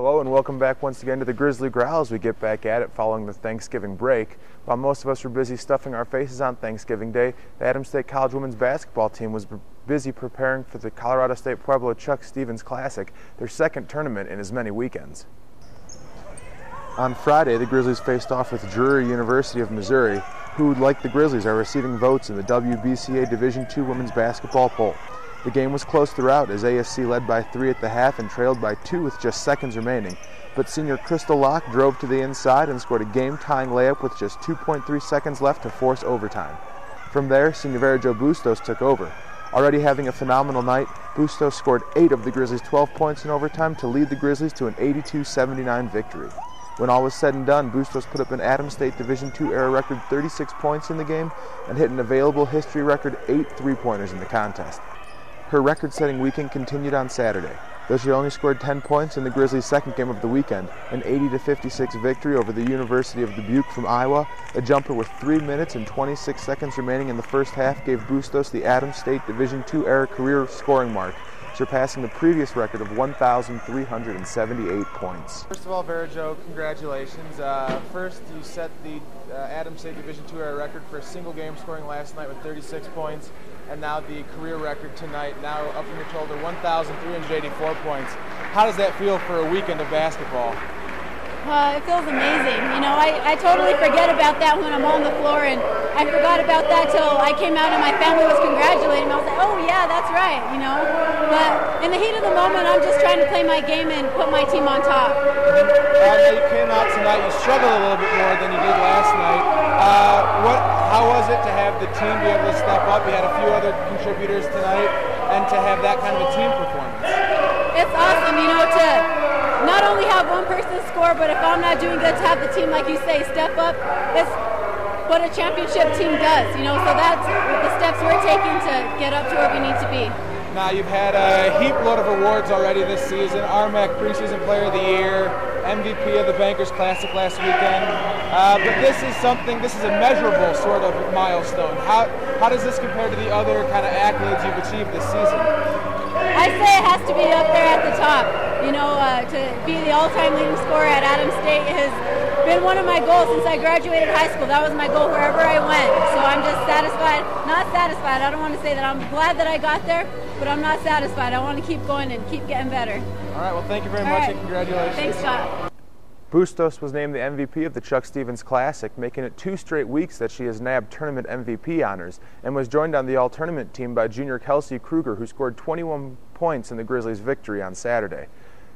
Hello and welcome back once again to the Grizzly Growl as we get back at it following the Thanksgiving break. While most of us were busy stuffing our faces on Thanksgiving Day, the Adams State College women's basketball team was busy preparing for the Colorado State-Pueblo Chuck Stephens Classic, their second tournament in as many weekends. On Friday, the Grizzlies faced off with Drury University of Missouri, who, like the Grizzlies, are receiving votes in the WBCA Division II women's basketball poll. The game was close throughout as ASC led by 3 at the half and trailed by 2 with just seconds remaining. But senior Crystal Locke drove to the inside and scored a game-tying layup with just 2.3 seconds left to force overtime. From there, senior Vera Jo Bustos took over. Already having a phenomenal night, Bustos scored 8 of the Grizzlies' 12 points in overtime to lead the Grizzlies to an 82-79 victory. When all was said and done, Bustos put up an Adams State Division II era record 36 points in the game and hit an available history record 8 three-pointers in the contest. Her record-setting weekend continued on Saturday, though she only scored 10 points in the Grizzlies' second game of the weekend, an 80-56 victory over the University of Dubuque from Iowa. A jumper with 3 minutes and 26 seconds remaining in the first half gave Bustos the Adams State Division II era career scoring mark, surpassing the previous record of 1,378 points. First of all, Vera Jo, congratulations. First, you set the Adams State Division II era record for a single game scoring last night with 36 points, and now the career record tonight, now up in your total, 1,384 points. How does that feel for a weekend of basketball? It feels amazing. You know, I totally forget about that when I'm on the floor, and I forgot about that till I came out and my family was congratulating me. I was like, oh yeah, that's right, you know. But in the heat of the moment, I'm just trying to play my game and put my team on top. You came out tonight, you struggled a little bit more than you did last night. How was it to have the team be able to step up? You had a few other contributors tonight, and to have that kind of a team performance. It's awesome, you know, to not only have one person score, but if I'm not doing good, to have the team, like you say, step up. It's what a championship team does, you know, so that's the steps we're taking to get up to where we need to be. Now, you've had a heap load of awards already this season, RMAC Preseason Player of the Year, MVP of the Bankers Classic last weekend, but this is a measurable sort of milestone. How does this compare to the other kind of accolades you've achieved this season? I say it has to be up there at the top. You know, to be the all-time leading scorer at Adams State has been one of my goals since I graduated high school. That was my goal wherever I went. So I'm just satisfied, not satisfied. I don't want to say that I'm glad that I got there, but I'm not satisfied. I want to keep going and keep getting better. All right, well, thank you very much and congratulations. Thanks, Scott. Bustos was named the MVP of the Chuck Stephens Classic, making it 2 straight weeks that she has nabbed tournament MVP honors, and was joined on the all-tournament team by junior Kelsey Kruger, who scored 21 points in the Grizzlies' victory on Saturday.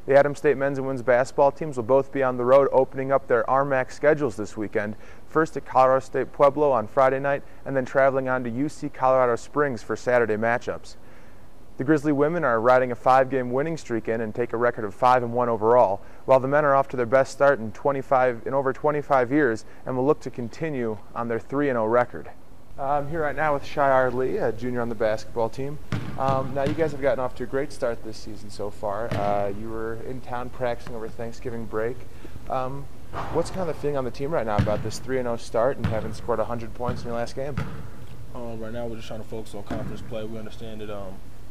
The Adams State men's and women's basketball teams will both be on the road opening up their RMAC schedules this weekend, first at Colorado State Pueblo on Friday night, and then traveling on to UC Colorado Springs for Saturday matchups. The Grizzly women are riding a 5-game winning streak and take a record of 5-1 overall, while the men are off to their best start in over 25 years and will look to continue on their 3-0 record. I'm here right now with Shayar Lee, a junior on the basketball team. Now you guys have gotten off to a great start this season so far. You were in town practicing over Thanksgiving break. What's kind of the feeling on the team right now about this 3-0 start and having scored 100 points in your last game? Right now we're just trying to focus on conference play. We understand that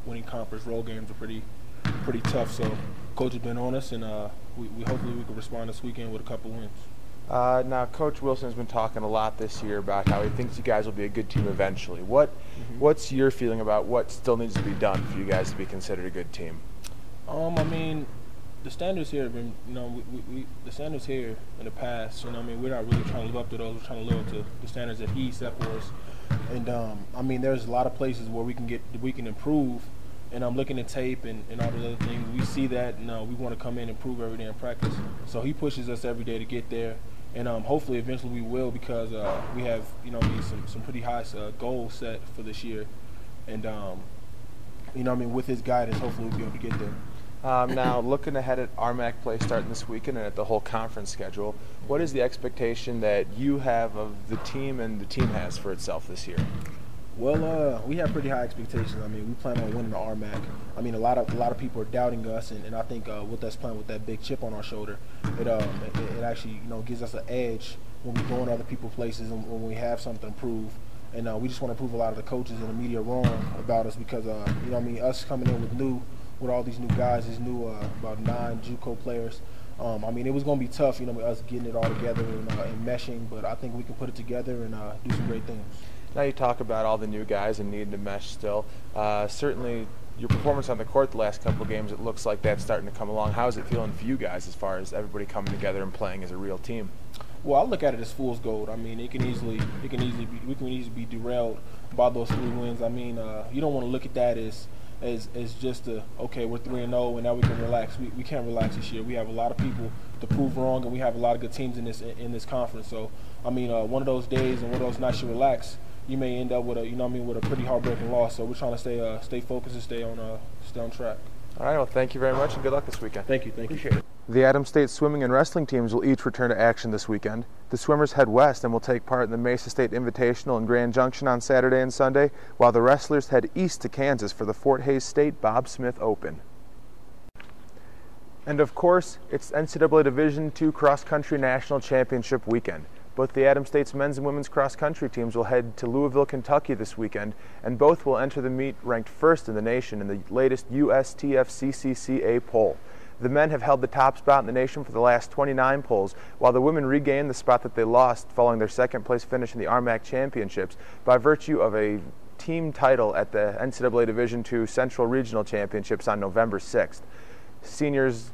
winning conference road games are pretty tough, so coach has been on us, and hopefully we can respond this weekend with a couple wins. Now, Coach Wilson has been talking a lot this year about how he thinks you guys will be a good team eventually. What's your feeling about what still needs to be done for you guys to be considered a good team? I mean, the standards here have been, you know, the standards here in the past, you know, I mean, we're not really trying to live up to those. We're trying to live up to the standards that he set for us. And I mean, there's a lot of places where we can improve. And I'm looking at tape and all the other things. We see that, and we want to come in and improve every day in practice. So he pushes us every day to get there. And hopefully eventually we will, because we have, you know, some pretty high goals set for this year. And, you know, I mean, with his guidance, hopefully we'll be able to get there. Now, looking ahead at RMAC play starting this weekend and at the whole conference schedule, what is the expectation that you have of the team and the team has for itself this year? Well, we have pretty high expectations. I mean, we plan on winning the RMAC. I mean, a lot of people are doubting us, and I think with us playing with that big chip on our shoulder, it actually, you know, gives us an edge when we go in other people's places and when we have something to prove. And we just want to prove a lot of the coaches and the media wrong about us, because you know, I mean, us coming in with all these new guys, these new about 9 JUCO players. I mean, it was going to be tough, with us getting it all together and meshing, but I think we can put it together and do some great things. Now you talk about all the new guys and needing to mesh still. Certainly your performance on the court the last couple of games, it looks like that's starting to come along. How is it feeling for you guys as far as everybody coming together and playing as a real team? Well, I look at it as fool's gold. I mean, we can easily be derailed by those 3 wins. I mean, you don't want to look at that as just okay, we're 3-0 and now we can relax. We can't relax this year. We have a lot of people to prove wrong, and we have a lot of good teams in this conference. So, I mean, one of those days and one of those nights you relax, you may end up with a pretty heartbreaking loss. So we're trying to stay focused and stay on track. All right, well, thank you very much and good luck this weekend. Thank you. Appreciate it. The Adams State swimming and wrestling teams will each return to action this weekend. The swimmers head west and will take part in the Mesa State Invitational in Grand Junction on Saturday and Sunday, while the wrestlers head east to Kansas for the Fort Hays State Bob Smith Open. And of course, it's NCAA Division II Cross Country National Championship weekend. Both the Adams State's men's and women's cross country teams will head to Louisville, Kentucky this weekend, and both will enter the meet ranked first in the nation in the latest USTF-CCCA poll. The men have held the top spot in the nation for the last 29 polls, while the women regained the spot that they lost following their second-place finish in the RMAC Championships by virtue of a team title at the NCAA Division II Central Regional Championships on November 6th. Seniors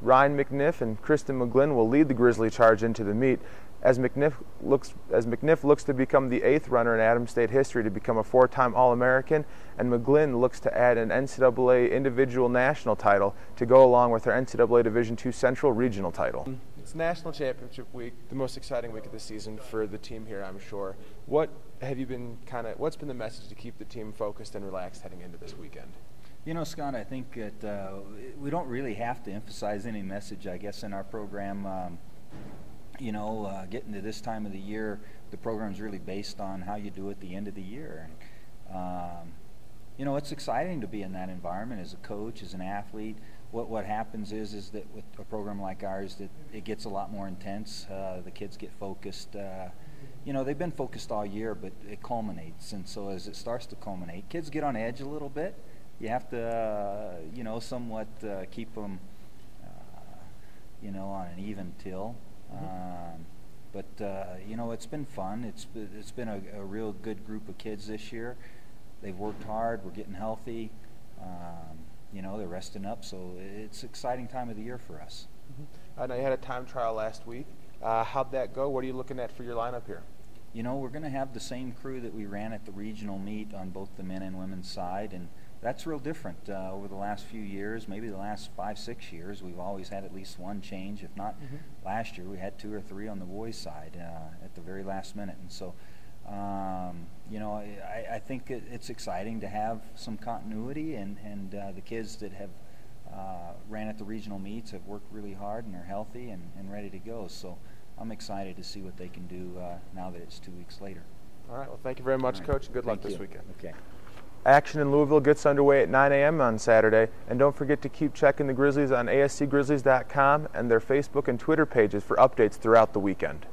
Ryan McNiff and Kristen McGlynn will lead the Grizzly charge into the meet, as McNiff looks to become the 8th runner in Adams State history to become a 4-time All-American, and McGlynn looks to add an NCAA individual national title to go along with her NCAA Division II Central Regional title. It's National Championship Week, the most exciting week of the season for the team here, I'm sure. What's been the message to keep the team focused and relaxed heading into this weekend? Scott, I think that we don't really have to emphasize any message, I guess, in our program. Getting to this time of the year, the program's really based on how you do at the end of the year. It's exciting to be in that environment as a coach, as an athlete. What happens is that with a program like ours, that it gets a lot more intense. The kids get focused. They've been focused all year, but it culminates. And so as it starts to culminate, kids get on edge a little bit. You have to, somewhat keep them, on an even till. It's been fun. It's been a real good group of kids this year. They've worked hard. We're getting healthy. They're resting up. So it's an exciting time of the year for us. I know you had a time trial last week. How'd that go? What are you looking at for your lineup here? We're going to have the same crew that we ran at the regional meet on both the men and women's side, and that's real different. Over the last few years, maybe the last 5-6 years, we've always had at least one change. If not last year, we had 2 or 3 on the boys' side at the very last minute. And so, I think it's exciting to have some continuity, and the kids that have ran at the regional meets have worked really hard and are healthy and ready to go. So I'm excited to see what they can do now that it's 2 weeks later. All right. Well, thank you very much, Coach. Good luck this weekend. Okay. Action in Louisville gets underway at 9 a.m. on Saturday, and don't forget to keep checking the Grizzlies on ascgrizzlies.com and their Facebook and Twitter pages for updates throughout the weekend.